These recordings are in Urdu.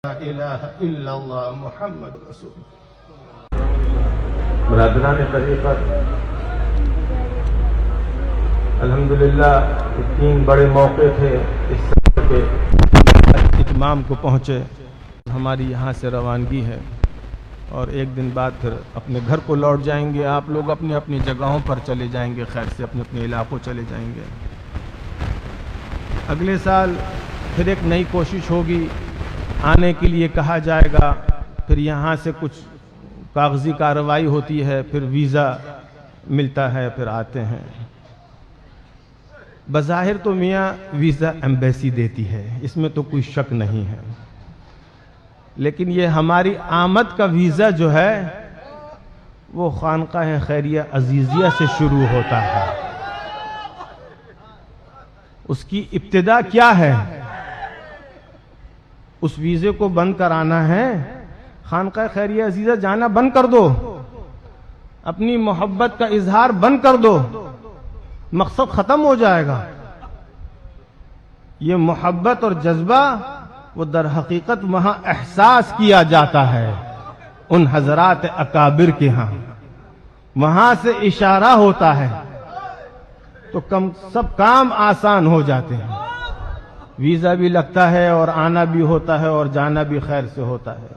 لا الہ الا اللہ محمد رسول اللہ۔ برادران طریقت، الحمدللہ تین بڑے موقع تھے اس سفر کے اتمام کو پہنچے۔ ہماری یہاں سے روانگی ہے اور ایک دن بعد پھر اپنے گھر کو لوٹ جائیں گے۔ آپ لوگ اپنی اپنی جگہوں پر چلے جائیں گے، خیر سے اپنے اپنے علاقوں چلے جائیں گے۔ اگلے سال پھر ایک نئی کوشش ہوگی، آنے کے لیے کہا جائے گا، پھر یہاں سے کچھ کاغذی کارروائی ہوتی ہے، پھر ویزا ملتا ہے، پھر آتے ہیں۔ بظاہر تو میاں ویزا ایمبیسی دیتی ہے، اس میں تو کوئی شک نہیں ہے، لیکن یہ ہماری آمد کا ویزا جو ہے وہ خانقاہ خیریہ عزیزیہ سے شروع ہوتا ہے۔ اس کی ابتدا کیا ہے؟ اس ویزے کو بند کرانا ہے، خانقاہ خیریہ عزیزہ جانا بند کر دو، اپنی محبت کا اظہار بند کر دو، مقصد ختم ہو جائے گا۔ یہ محبت اور جذبہ وہ در حقیقت وہاں احساس کیا جاتا ہے، ان حضرات اکابر کے ہاں وہاں سے اشارہ ہوتا ہے، تو سب کام آسان ہو جاتے ہیں۔ ویزا بھی لگتا ہے اور آنا بھی ہوتا ہے اور جانا بھی خیر سے ہوتا ہے،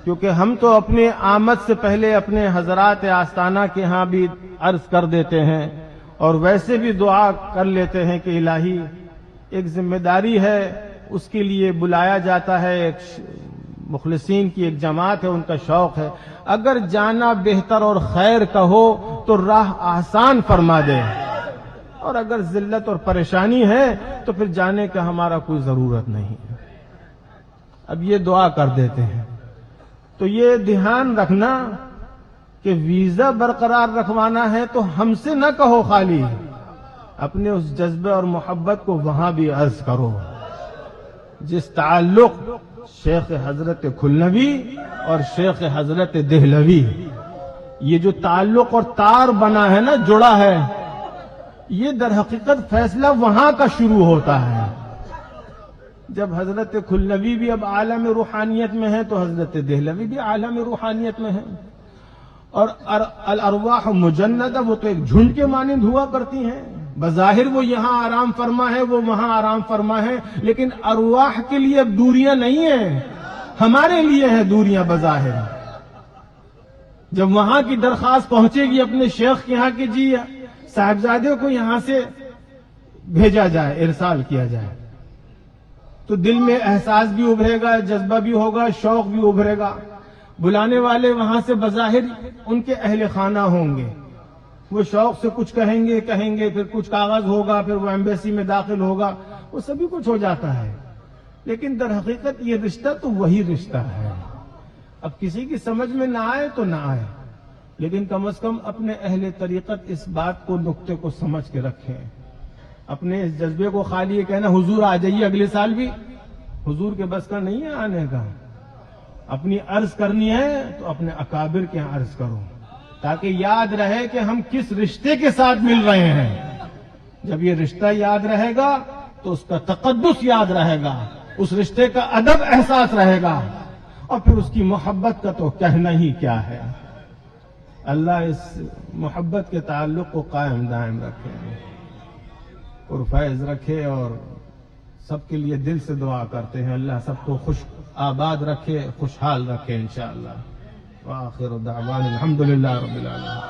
کیونکہ ہم تو اپنے آمد سے پہلے اپنے حضرات آستانہ کے ہاں بھی عرض کر دیتے ہیں اور ویسے بھی دعا کر لیتے ہیں کہ الہی ایک ذمہ داری ہے، اس کے لیے بلایا جاتا ہے، ایک مخلصین کی ایک جماعت ہے، ان کا شوق ہے، اگر جانا بہتر اور خیر کا ہو تو راہ آسان فرما دے، اور اگر ذلت اور پریشانی ہے تو پھر جانے کا ہمارا کوئی ضرورت نہیں ہے۔ اب یہ دعا کر دیتے ہیں، تو یہ دھیان رکھنا کہ ویزا برقرار رکھوانا ہے تو ہم سے نہ کہو، خالی اپنے اس جذبے اور محبت کو وہاں بھی عرض کرو۔ جس تعلق شیخ حضرت کھلنوی اور شیخ حضرت دہلوی، یہ جو تعلق اور تار بنا ہے نا، جڑا ہے، یہ در حقیقت فیصلہ وہاں کا شروع ہوتا ہے۔ جب حضرت کھلنوی بھی اب عالم روحانیت میں ہے تو حضرت دہلوی بھی عالم روحانیت میں ہے، اور الارواح مجندہ وہ تو ایک جھنڈ کے مانند ہوا کرتی ہیں، بظاہر وہ یہاں آرام فرما ہے، وہ وہاں آرام فرما ہے، لیکن ارواح کے لیے اب دوریاں نہیں ہیں، ہمارے لیے ہیں دوریاں بظاہر۔ جب وہاں کی درخواست پہنچے گی اپنے شیخ کے یہاں کہ جی صاحبزادے کو یہاں سے بھیجا جائے، ارسال کیا جائے، تو دل میں احساس بھی ابھرے گا، جذبہ بھی ہوگا، شوق بھی ابھرے گا۔ بلانے والے وہاں سے بظاہر ان کے اہل خانہ ہوں گے، وہ شوق سے کچھ کہیں گے، پھر کچھ کاغذ ہوگا، پھر وہ ایمبیسی میں داخل ہوگا، وہ سبھی کچھ ہو جاتا ہے، لیکن در حقیقت یہ رشتہ تو وہی رشتہ ہے۔ اب کسی کی سمجھ میں نہ آئے تو نہ آئے، لیکن کم از کم اپنے اہل طریقت اس بات کو، نقطے کو سمجھ کے رکھیں۔ اپنے اس جذبے کو خالی یہ کہنا حضور آ جائیے اگلے سال بھی، حضور کے بس کا نہیں ہے آنے کا۔ اپنی عرض کرنی ہے تو اپنے اکابر کے یہاں عرض کرو، تاکہ یاد رہے کہ ہم کس رشتے کے ساتھ مل رہے ہیں۔ جب یہ رشتہ یاد رہے گا تو اس کا تقدس یاد رہے گا، اس رشتے کا ادب احساس رہے گا، اور پھر اس کی محبت کا تو کہنا ہی کیا ہے۔ اللہ اس محبت کے تعلق کو قائم دائم رکھے اور فیض رکھے، اور سب کے لیے دل سے دعا کرتے ہیں اللہ سب کو خوش آباد رکھے، خوشحال رکھے انشاءاللہ۔ وآخر دعوانا الحمدللہ رب العالمین۔